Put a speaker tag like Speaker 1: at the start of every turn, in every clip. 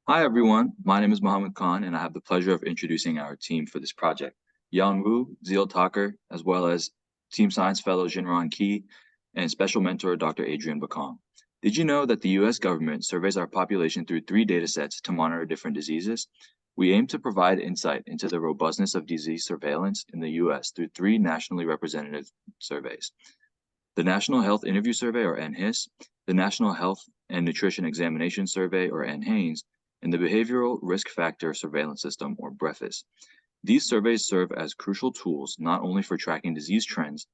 Speaker 1: Hi, everyone. My name is Mohammed Khan, and I have the pleasure of introducing our team for this project. Yan Wu, Zeel Thakkar, as well as Team Science Fellow Jinran Ki, and Special Mentor Dr. Adrian Bakong. Did you know that the U.S. government surveys our population through 3 datasets to monitor different diseases? We aim to provide insight into the robustness of disease surveillance in the U.S. through 3 nationally representative surveys. The National Health Interview Survey, or NHIS, the National Health and Nutrition Examination Survey, or NHANES, and the Behavioral Risk Factor Surveillance System, or BRFSS. These surveys serve as crucial tools not only for tracking disease trends,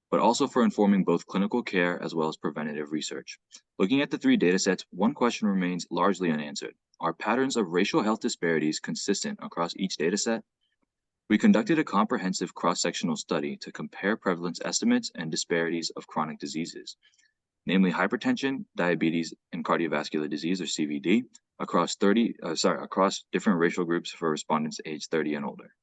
Speaker 1: but also for informing both clinical care as well as preventative research. Looking at the 3 datasets, one question remains largely unanswered. Are patterns of racial health disparities consistent across each dataset? We conducted a comprehensive cross-sectional study to compare prevalence estimates and disparities of chronic diseases, namely hypertension, diabetes, and cardiovascular disease, or CVD, across different racial groups for respondents aged 30 and older.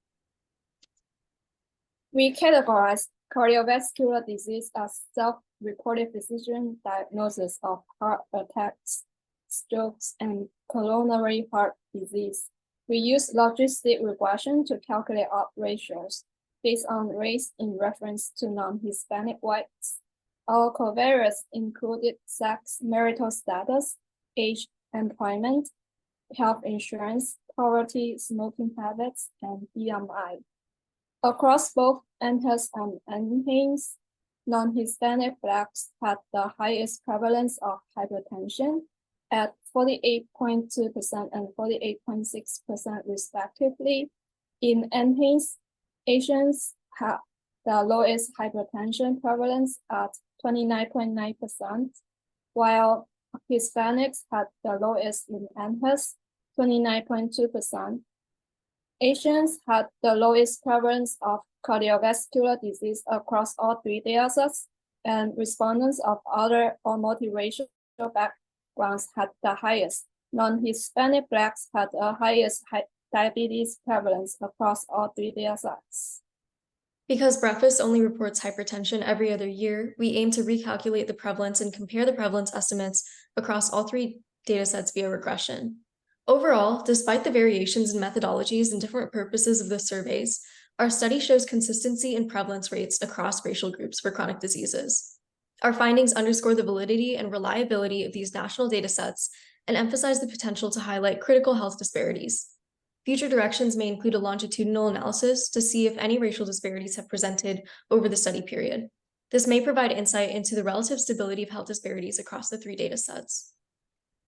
Speaker 2: We categorize cardiovascular disease as self-reported physician diagnosis of heart attacks, strokes, and coronary heart disease. We use logistic regression to calculate odds ratios based on race in reference to non-Hispanic whites. Our covariates included sex, marital status, age, employment, health insurance, poverty, smoking habits, and BMI. Across both NHIS and NHANES, non-Hispanic Blacks had the highest prevalence of hypertension at 48.2% and 48.6% respectively. In NHANES, Asians had the lowest hypertension prevalence at 29.9%, while Hispanics had the lowest in NHIS, 29.2%. Asians had the lowest prevalence of cardiovascular disease across all 3 datasets, and respondents of other or multiracial backgrounds had the highest. Non-Hispanic Blacks had the highest diabetes prevalence across all 3 datasets.
Speaker 3: Because BRFSS only reports hypertension every other year, we aim to recalculate the prevalence and compare the prevalence estimates across all 3 datasets via regression. Overall, despite the variations in methodologies and different purposes of the surveys, our study shows consistency in prevalence rates across racial groups for chronic diseases. Our findings underscore the validity and reliability of these national datasets and emphasize the potential to highlight critical health disparities. Future directions may include a longitudinal analysis to see if any racial disparities have presented over the study period. This may provide insight into the relative stability of health disparities across the 3 datasets.